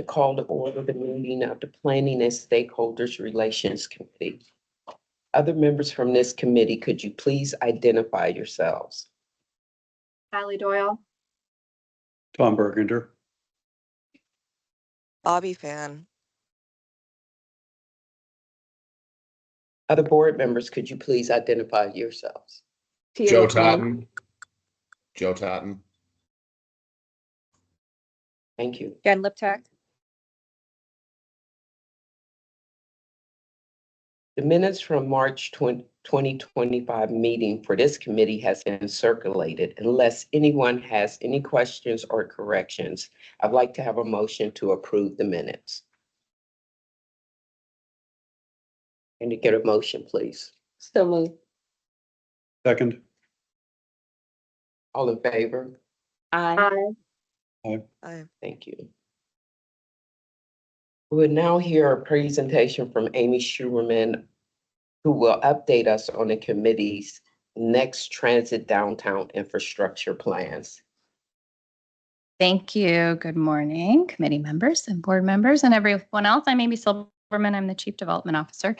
to call to order the meeting of the Planning and Stakeholders Relations Committee. Other members from this committee, could you please identify yourselves? Sally Doyle. Tom Bergender. Bobby Fan. Other board members, could you please identify yourselves? Joe Totten. Joe Totten. Thank you. Jen Liptak. The minutes from March 2025 meeting for this committee has been circulated. Unless anyone has any questions or corrections, I'd like to have a motion to approve the minutes. And to get a motion, please. So moved. Second. All in favor? Aye. Aye. Thank you. We will now hear a presentation from Amy Schuerman, who will update us on the committee's next transit downtown infrastructure plans. Thank you. Good morning, committee members and board members and everyone else. I'm Amy Silverman. I'm the Chief Development Officer.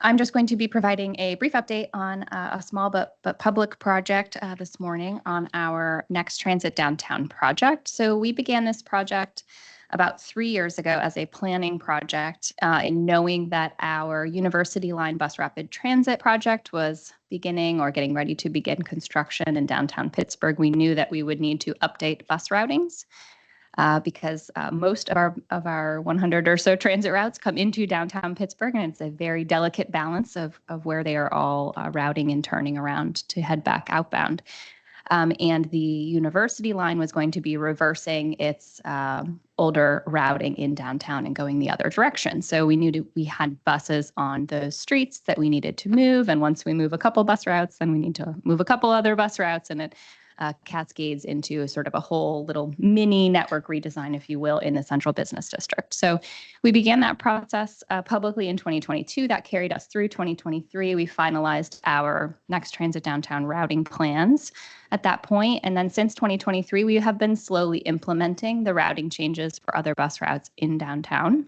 I'm just going to be providing a brief update on a small but public project this morning on our next transit downtown project. So we began this project about 3 years ago as a planning project, in knowing that our University Line Bus Rapid Transit project was beginning or getting ready to begin construction in downtown Pittsburgh. We knew that we would need to update bus routings because most of our 100 or so transit routes come into downtown Pittsburgh, and it's a very delicate balance of where they are all routing and turning around to head back outbound. And the University Line was going to be reversing its older routing in downtown and going the other direction. So we knew we had buses on those streets that we needed to move. And once we move a couple bus routes, then we need to move a couple other bus routes, and it cascades into sort of a whole little mini network redesign, if you will, in the central business district. So we began that process publicly in 2022. That carried us through 2023. We finalized our next transit downtown routing plans at that point. And then since 2023, we have been slowly implementing the routing changes for other bus routes in downtown.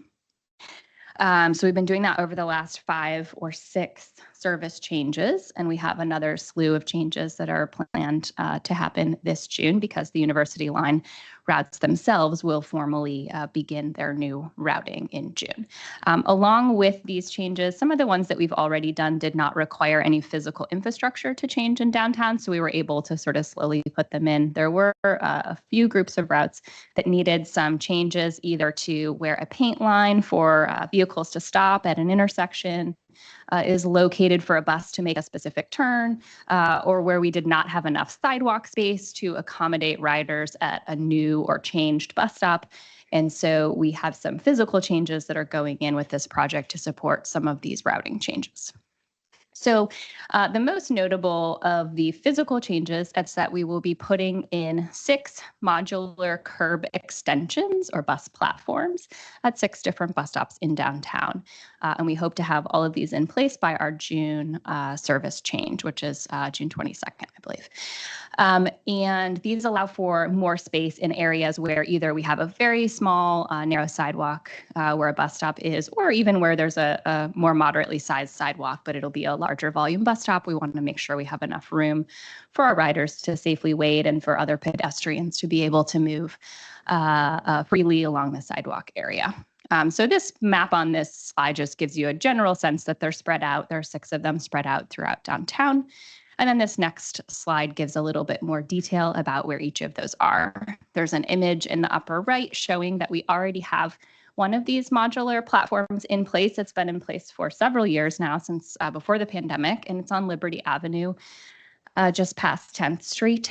So we've been doing that over the last 5 or 6 service changes, and we have another slew of changes that are planned to happen this June because the University Line routes themselves will formally begin their new routing in June. Along with these changes, some of the ones that we've already done did not require any physical infrastructure to change in downtown, so we were able to sort of slowly put them in. There were a few groups of routes that needed some changes, either to where a paint line for vehicles to stop at an intersection is located for a bus to make a specific turn, or where we did not have enough sidewalk space to accommodate riders at a new or changed bus stop. And so we have some physical changes that are going in with this project to support some of these routing changes. So the most notable of the physical changes is that we will be putting in 6 modular curb extensions or bus platforms at 6 different bus stops in downtown. And we hope to have all of these in place by our June service change, which is June 22nd, I believe. And these allow for more space in areas where either we have a very small, narrow sidewalk where a bus stop is, or even where there's a more moderately sized sidewalk, but it'll be a larger volume bus stop. We want to make sure we have enough room for our riders to safely wait and for other pedestrians to be able to move freely along the sidewalk area. So this map on this slide just gives you a general sense that they're spread out. There are 6 of them spread out throughout downtown. And then this next slide gives a little bit more detail about where each of those are. There's an image in the upper right showing that we already have one of these modular platforms in place. It's been in place for several years now, since before the pandemic, and it's on Liberty Avenue, just past 10th Street.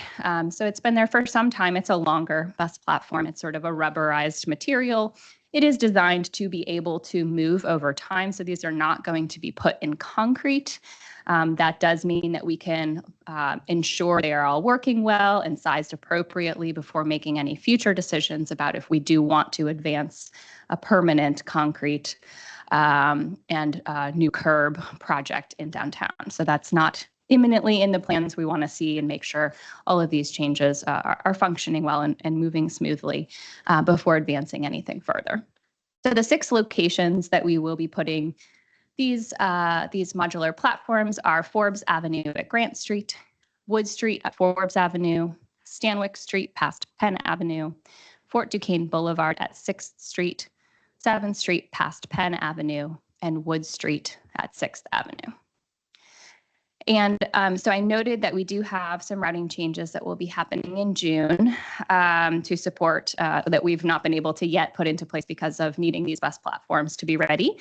So it's been there for some time. It's a longer bus platform. It's sort of a rubberized material. It is designed to be able to move over time. So these are not going to be put in concrete. That does mean that we can ensure they are all working well and sized appropriately before making any future decisions about if we do want to advance a permanent concrete and new curb project in downtown. So that's not imminently in the plans. We want to see and make sure all of these changes are functioning well and moving smoothly before advancing anything further. So the 6 locations that we will be putting these modular platforms are Forbes Avenue at Grant Street, Wood Street at Forbes Avenue, Stanwick Street past Penn Avenue, Fort Duquesne Boulevard at 6th Street, 7th Street past Penn Avenue, and Wood Street at 6th Avenue. And so I noted that we do have some routing changes that will be happening in June to support that we've not been able to yet put into place because of needing these bus platforms to be ready.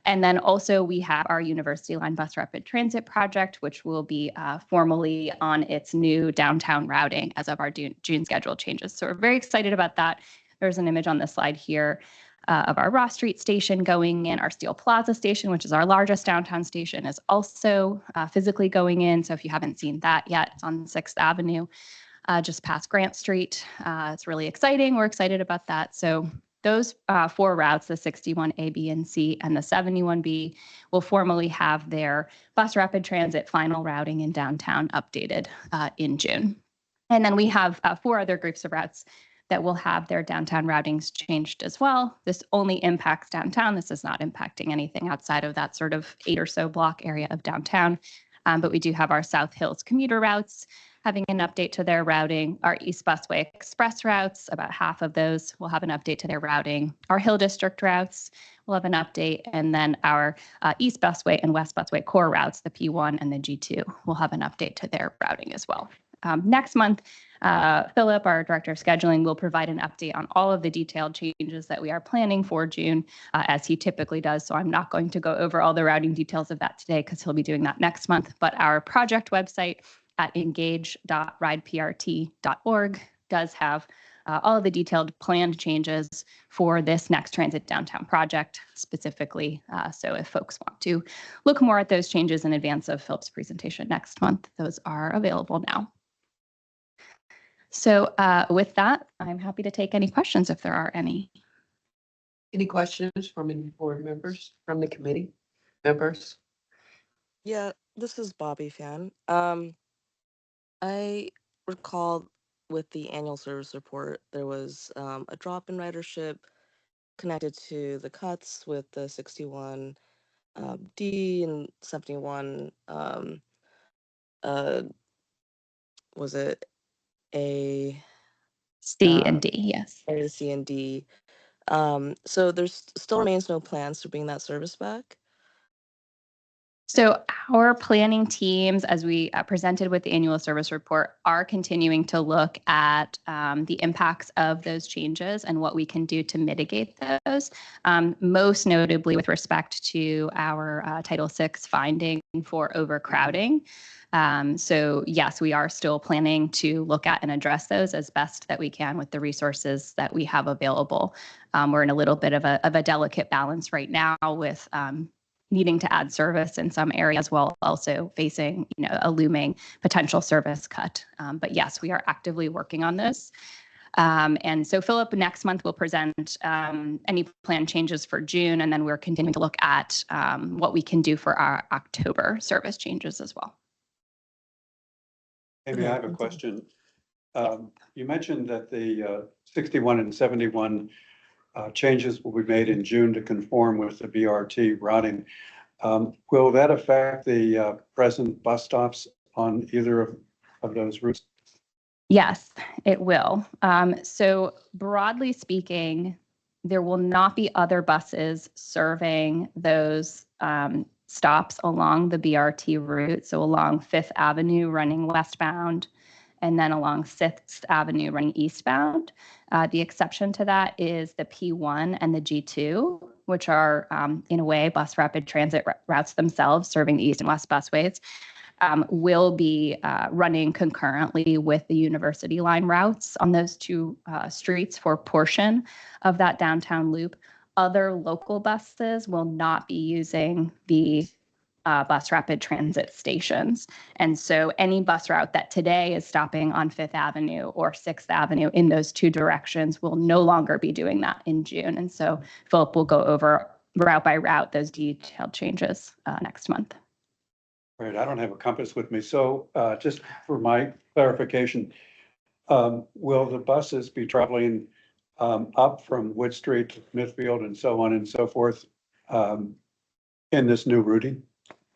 And then also we have our University Line Bus Rapid Transit project, which will be formally on its new downtown routing as of our June schedule changes. So we're very excited about that. There's an image on the slide here of our Ross Street station going in. Our Steel Plaza station, which is our largest downtown station, is also physically going in. So if you haven't seen that yet, it's on 6th Avenue, just past Grant Street. It's really exciting. We're excited about that. So those 4 routes, the 61A, B, and C, and the 71B, will formally have their bus rapid transit final routing in downtown updated in June. And then we have 4 other groups of routes that will have their downtown routings changed as well. This only impacts downtown. This is not impacting anything outside of that sort of 8 or so block area of downtown. But we do have our South Hills commuter routes having an update to their routing. Our East Busway Express routes, about half of those will have an update to their routing. Our Hill District routes will have an update. And then our East Busway and West Busway core routes, the P1 and the G2, will have an update to their routing as well. Next month, Philip, our Director of Scheduling, will provide an update on all of the detailed changes that we are planning for June, as he typically does. So I'm not going to go over all the routing details of that today because he'll be doing that next month. But our project website at engage.rideprt.org does have all of the detailed planned changes for this next transit downtown project specifically. So if folks want to look more at those changes in advance of Philip's presentation next month, those are available now. So with that, I'm happy to take any questions if there are any. Any questions from any board members, from the committee members? Yeah, this is Bobby Fan. I recall with the annual service report, there was a drop in ridership connected to the cuts with the 61 D and 71. Was it A, C and D, yes. A, C, and D? So there's still remains no plans to bring that service back. So our planning teams, as we presented with the annual service report, are continuing to look at the impacts of those changes and what we can do to mitigate those, most notably with respect to our Title VI finding for overcrowding. So yes, we are still planning to look at and address those as best that we can with the resources that we have available. We're in a little bit of a delicate balance right now with needing to add service in some areas while also facing, a looming potential service cut. But yes, we are actively working on this. And so Philip next month will present any plan changes for June, and then we're continuing to look at what we can do for our October service changes as well. Amy, I have a question. You mentioned that the 61 and 71 changes will be made in June to conform with the BRT routing. Will that affect the present bus stops on either of those routes? Yes, it will. So broadly speaking, there will not be other buses serving those stops along the BRT route. So along 5th Avenue running westbound, and then along 6th Avenue running eastbound. The exception to that is the P1 and the G2, which are, in a way, bus rapid transit routes themselves, serving the East and West busways, will be running concurrently with the University Line routes on those 2 streets for a portion of that downtown loop. Other local buses will not be using the bus rapid transit stations. And so any bus route that today is stopping on 5th Avenue or 6th Avenue in those 2 directions will no longer be doing that in June. And so Philip will go over route by route those detailed changes next month. Right, I don't have a compass with me. So just for my clarification, will the buses be traveling up from Wood Street to Smithfield and so on and so forth in this new routing?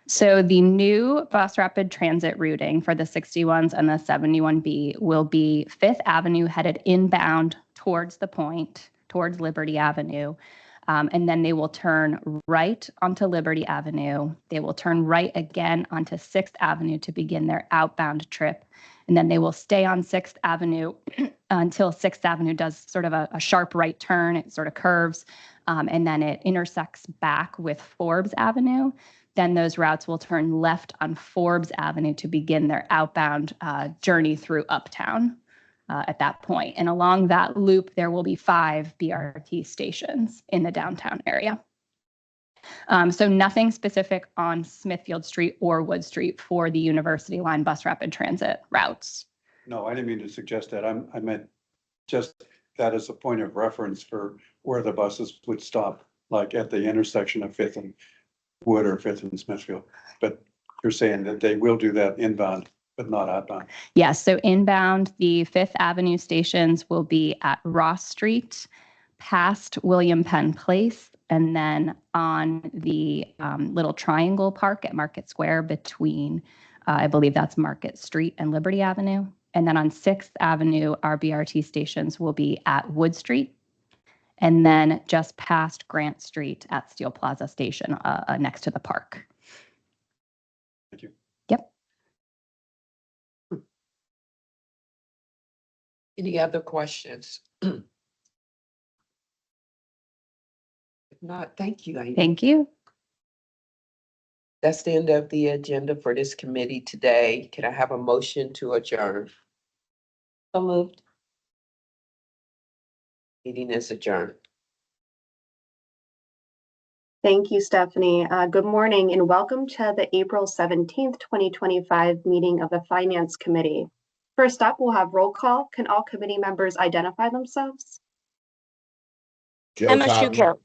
So the new bus rapid transit routing for the 61s and the 71B will be Fifth Avenue headed inbound towards the point, towards Liberty Avenue. And then they will turn right onto Liberty Avenue. They will turn right again onto 6th Avenue to begin their outbound trip. And then they will stay on 6th Avenue until 6th Avenue does sort of a sharp right turn. It sort of curves, and then it intersects back with Forbes Avenue. Then those routes will turn left on Forbes Avenue to begin their outbound journey through Uptown at that point. And along that loop, there will be 5 BRT stations in the downtown area. So nothing specific on Smithfield Street or Wood Street for the University Line bus rapid transit routes. No, I didn't mean to suggest that. I meant just that as a point of reference for where the buses would stop, like at the intersection of Fifth and Wood or Fifth and Smithfield. But you're saying that they will do that inbound, but not outbound. Yes, so inbound, the Fifth Avenue stations will be at Ross Street, past William Penn Place, and then on the little triangle park at Market Square between, I believe that's Market Street and Liberty Avenue. And then on 6th Avenue, our BRT stations will be at Wood Street, and then just past Grant Street at Steel Plaza Station next to the park. Thank you. Yep. Any other questions? If not, thank you, Amy. Thank you. That's the end of the agenda for this committee today. Can I have a motion to adjourn? So moved. Meeting is adjourned. Thank you, Stephanie. Good morning and welcome to the April 17th, 2025 meeting of the Finance Committee. First up, we'll have roll call. Can all committee members identify themselves? Joe MSU Totten. Carol.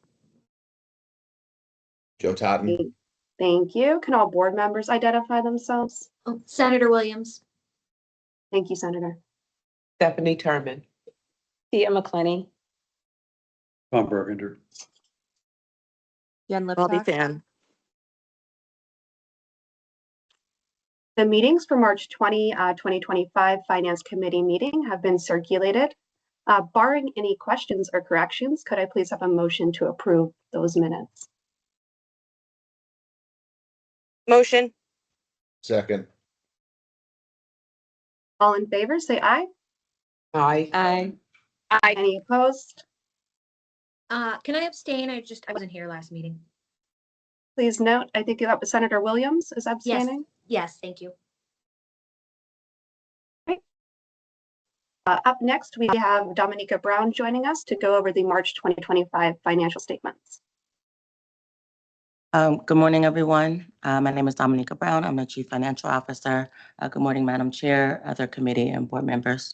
Joe Totten. Thank you. Can all board members identify themselves? Senator Williams. Thank you, Senator. Stephanie Terman. Thea McClenny. Tom Burgunder. Jen Bobby Liptak. Fan. The meetings for March 20, 2025 Finance Committee meeting have been circulated. Barring any questions or corrections, could I please have a motion to approve those minutes? Motion. Second. All in favor, say aye. Aye. Aye. Aye. Any opposed? Can I abstain? I wasn't here last meeting. Please note, I think that was Senator Williams is abstaining. Yes, thank you. Up next, we have Dominica Brown joining us to go over the March 2025 financial statements. Good morning, everyone. My name is Dominica Brown. I'm the Chief Financial Officer. Good morning, Madam Chair, other committee and board members.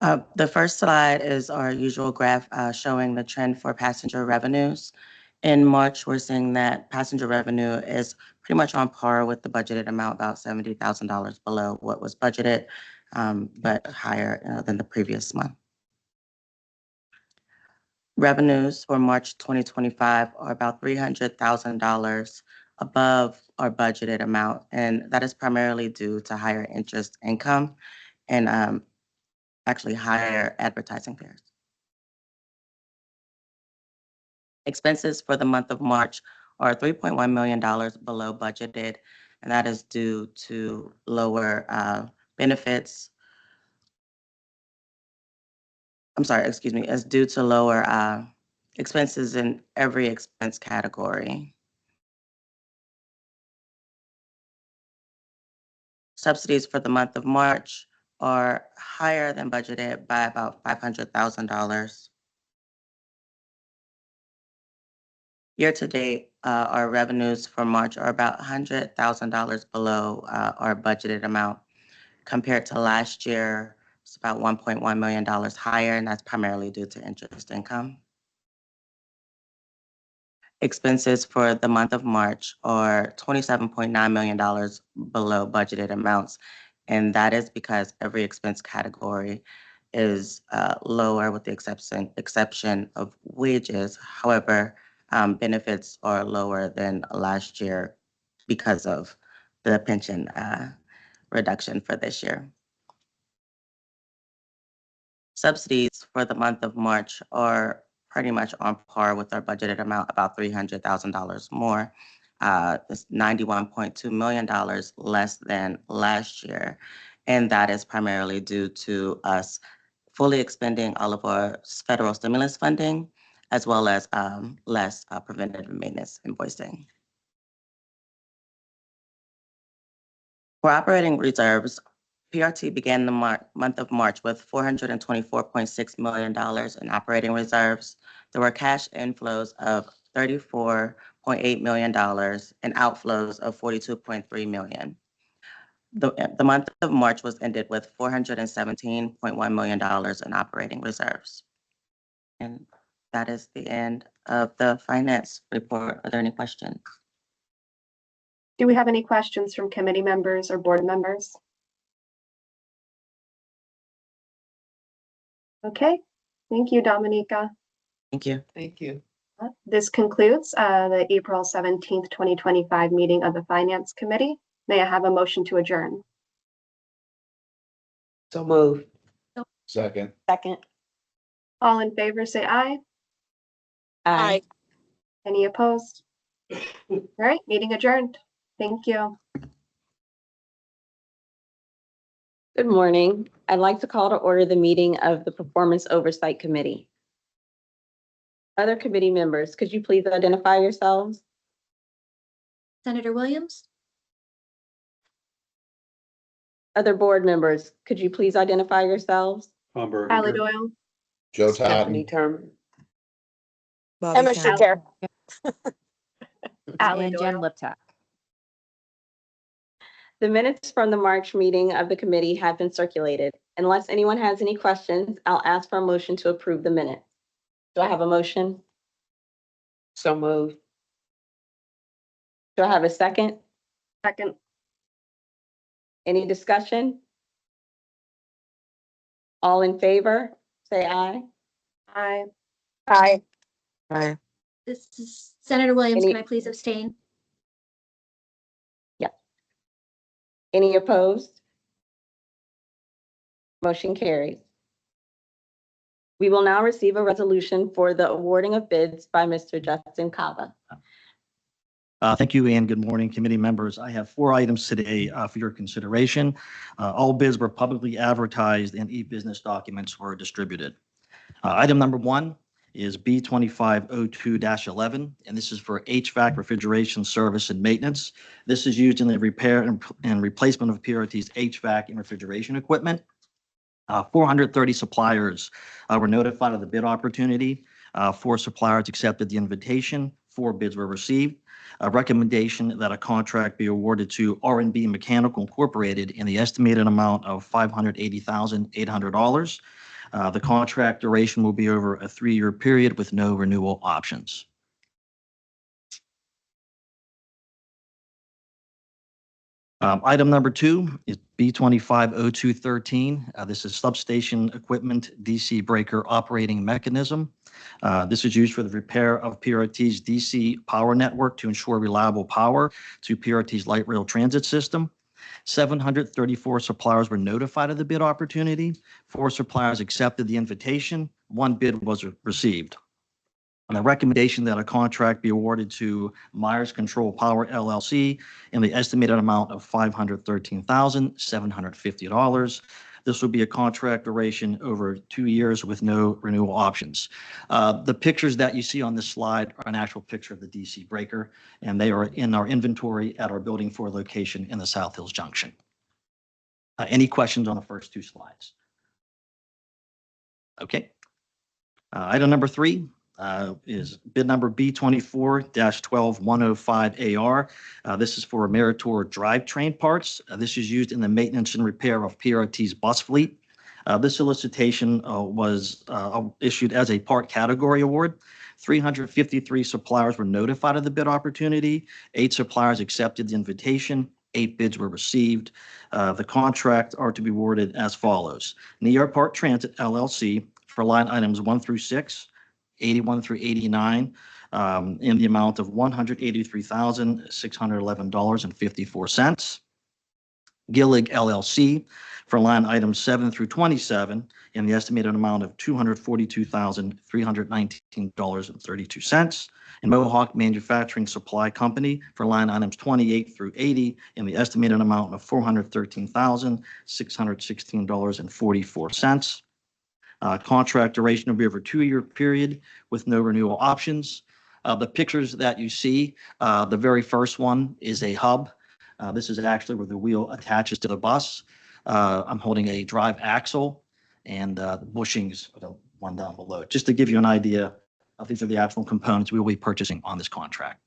The first slide is our usual graph showing the trend for passenger revenues. In March, we're seeing that passenger revenue is pretty much on par with the budgeted amount, about $70,000 below what was budgeted, but higher than the previous month. Revenues for March 2025 are about $300,000 above our budgeted amount, and that is primarily due to higher interest income and actually higher advertising fares. Expenses for the month of March are $3.1 million below budgeted, and that is due to lower benefits. It's due to lower expenses in every expense category. Subsidies for the month of March are higher than budgeted by about $500,000. Year to date, our revenues for March are about $100,000 below our budgeted amount. Compared to last year, it's about $1.1 million higher, and that's primarily due to interest income. Expenses for the month of March are $27.9 million below budgeted amounts, and that is because every expense category is lower with the exception of wages. However, benefits are lower than last year because of the pension reduction for this year. Subsidies for the month of March are pretty much on par with our budgeted amount, about $300,000 more. It's $91.2 million less than last year. And that is primarily due to us fully expending all of our federal stimulus funding, as well as less preventative maintenance invoicing. For operating reserves, PRT began the month of March with $424.6 million in operating reserves. There were cash inflows of $34.8 million and outflows of $42.3 million. The month of March was ended with $417.1 million in operating reserves. And that is the end of the finance report. Are there any questions? Do we have any questions from committee members or board members? Okay, thank you, Dominica. Thank you. Thank you. This concludes the April 17th, 2025 meeting of the Finance Committee. May I have a motion to adjourn? So move. Second. Second. All in favor, say aye. Aye. Any opposed? All right, meeting adjourned. Thank you. Good morning. I'd like to call to order the meeting of the Performance Oversight Committee. Other committee members, could you please identify yourselves? Senator Williams? Other board members, could you please identify yourselves? Tom Bergen Allie here. Doyle. Joe Stephanie Totten. Turner. Bobby Kemp. Allie And Jen Doyle. Liptak. The minutes from the March meeting of the committee have been circulated. Unless anyone has any questions, I'll ask for a motion to approve the minutes. Do I have a motion? So move. Do I have a second? Second. Any discussion? All in favor, say aye. Aye. Aye. Aye. This is Senator Williams. Any- Can I please abstain? Any opposed? Motion carries. We will now receive a resolution for the awarding of bids by Mr. Justin Cava. Thank you, and good morning, committee members. I have 4 items today for your consideration. All bids were publicly advertised and e-business documents were distributed. Item number 1 is B2502-11, and this is for HVAC refrigeration service and maintenance. This is used in the repair and replacement of PRT's HVAC and refrigeration equipment. 430 suppliers were notified of the bid opportunity. 4 suppliers accepted the invitation. 4 bids were received. A recommendation that a contract be awarded to R&B Mechanical Incorporated in the estimated amount of $580,800. The contract duration will be over a 3-year period with no renewal options. Item number 2 is B250213. This is substation equipment DC breaker operating mechanism. This is used for the repair of PRT's DC power network to ensure reliable power to PRT's light rail transit system. 734 suppliers were notified of the bid opportunity. 4 suppliers accepted the invitation. 1 bid was received. And a recommendation that a contract be awarded to Myers Control Power LLC in the estimated amount of $513,750. This will be a contract duration over 2 years with no renewal options. The pictures that you see on this slide are an actual picture of the DC breaker, and they are in our inventory at our Building 4 location in the South Hills Junction. Any questions on the first 2 slides? Okay. Item number 3. Is bid number B24-12105AR. This is for Meritor drivetrain parts. This is used in the maintenance and repair of PRT's bus fleet. This solicitation was issued as a part category award. 353 suppliers were notified of the bid opportunity. 8 suppliers accepted the invitation. 8 bids were received. The contract are to be awarded as follows. New York Park Transit LLC for line items 1 through 6, 81 through 89, in the amount of $183,611.54. Gillig LLC for line items 7 through 27 in the estimated amount of $242,319.32. And Mohawk Manufacturing Supply Company for line items 28 through 80 in the estimated amount of $413,616.44. Contract duration will be over a 2-year period with no renewal options. The pictures that you see, the very first one is a hub. This is actually where the wheel attaches to the bus. I'm holding a drive axle and the bushings are the one down below, just to give you an idea of these are the actual components we will be purchasing on this contract.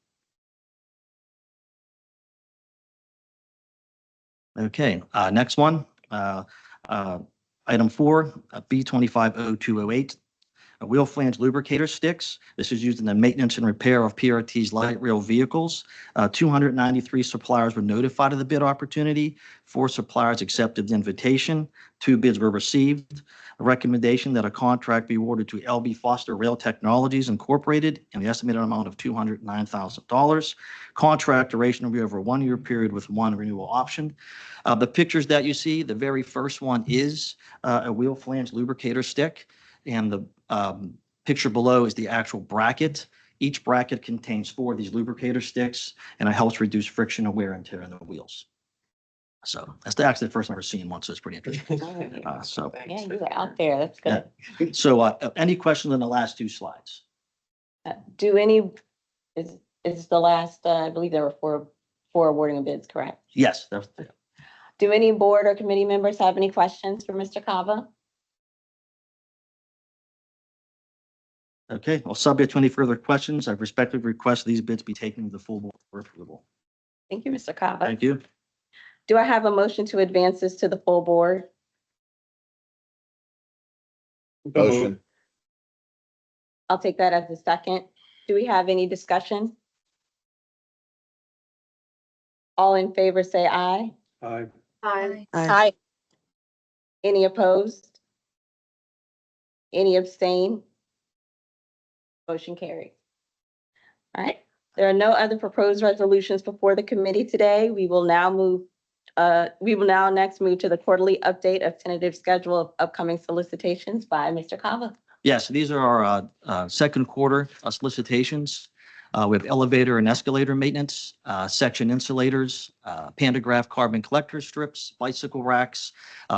Okay, next one. Item 4, B250208. Wheel flange lubricator sticks. This is used in the maintenance and repair of PRT's light rail vehicles. 293 suppliers were notified of the bid opportunity. 4 suppliers accepted the invitation. 2 bids were received. A recommendation that a contract be awarded to LB Foster Rail Technologies Incorporated in the estimated amount of $209,000. Contract duration will be over a 1-year period with 1 renewal option. The pictures that you see, the very first one is a wheel flange lubricator stick. And the picture below is the actual bracket. Each bracket contains 4 of these lubricator sticks, and it helps reduce friction and wear and tear in the wheels. So that's actually the first time I've ever seen one, so it's pretty interesting. Yeah, you were out there. That's good. So any questions on the last 2 slides? Is the last, I believe there were four awarding of bids, correct? Yes. Do any board or committee members have any questions for Mr. Kava? Okay, well, subject to any further questions, I respectfully request these bids be taken to the full board for approval. Thank you, Mr. Kava. Thank you. Do I have a motion to advance this to the full board? Motion. I'll take that as a second. Do we have any discussion? All in favor, say aye. Aye. Aye. Aye. Any opposed? Any abstain? Motion carried. All right, there are no other proposed resolutions before the committee today. We will now next move to the quarterly update of tentative schedule of upcoming solicitations by Mr. Kava. Yes, these are our second quarter solicitations. We have elevator and escalator maintenance, section insulators, pantograph carbon collector strips, bicycle racks,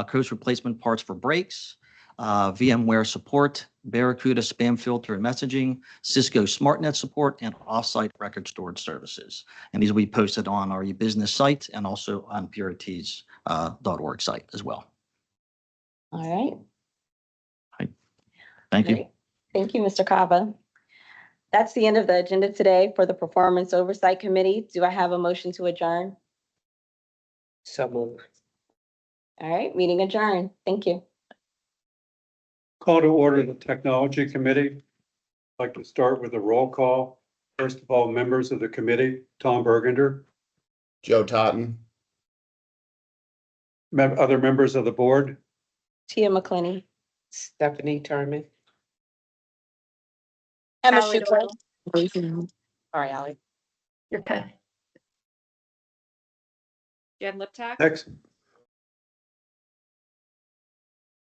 coast replacement parts for brakes, VMware support, Barracuda spam filter and messaging, Cisco SmartNet support, and offsite record storage services. And these will be posted on our e-business site and also on PRT's .org site as well. All right. Thank you. Great. Thank you, Mr. Kava. That's the end of the agenda today for the Performance Oversight Committee. Do I have a motion to adjourn? So moved. All right, meeting adjourned. Thank you. Call to order the Technology Committee. I'd like to start with a roll call. First of all, members of the committee, Tom Bergender, Joe Totten. other members of the board, Tia McClenny. Stephanie Terman. Emma Ally Schuler. Doyle. Sorry, Ally. You're good. Jen Liptak. next.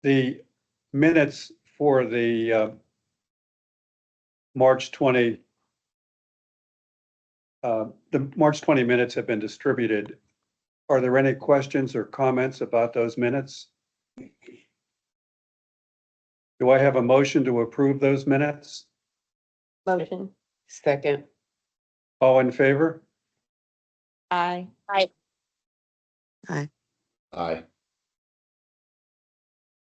The minutes for the March 20 minutes have been distributed. Are there any questions or comments about those minutes? Do I have a motion to approve those minutes? Motion. Second. All in favor? Aye. Aye. Aye.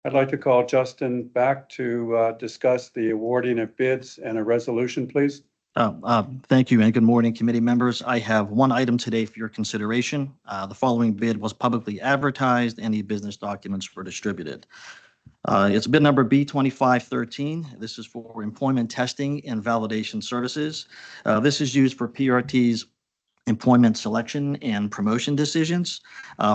I'd like to call Justin back to discuss the awarding of bids and a resolution, please. Thank you and good morning, committee members. I have one item today for your consideration. The following bid was publicly advertised and the business documents were distributed. It's bid number B2513. This is for employment testing and validation services. This is used for PRT's employment selection and promotion decisions.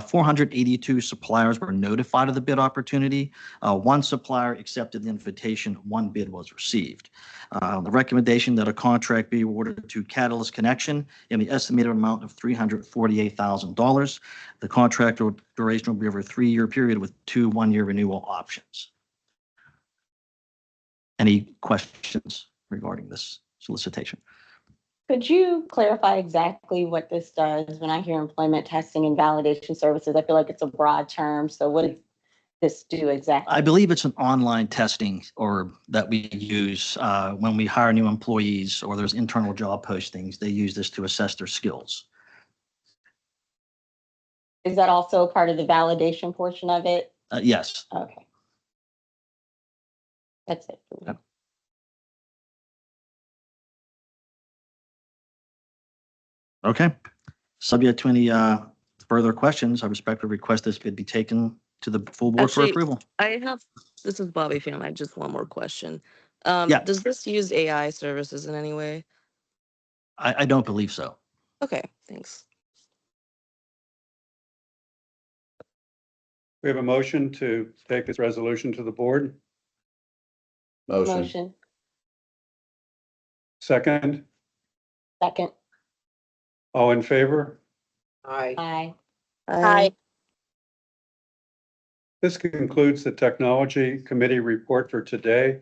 482 suppliers were notified of the bid opportunity. One supplier accepted the invitation, one bid was received. The recommendation that a contract be awarded to Catalyst Connection in the estimated amount of $348,000. The contract duration will be over a 3-year period with 2 one-year renewal options. Any questions regarding this solicitation? Could you clarify exactly what this does? When I hear employment testing and validation services, I feel like it's a broad term. So what does this do exactly? I believe it's an online testing or that we use when we hire new employees or there's internal job postings. They use this to assess their skills. Is that also part of the validation portion of it? Yes. Okay. That's it. Yep. Okay. Subject to any further questions, I respectfully request this bid be taken to the full board for Actually, approval. This is Bobby Pham. I just one more question. Yeah. Does this use AI services in any way? I don't believe so. Okay, thanks. We have a motion to take this resolution to the board. Motion. Motion. Second, Second. all in favor? Aye. Aye. Aye. This concludes the Technology Committee report for today.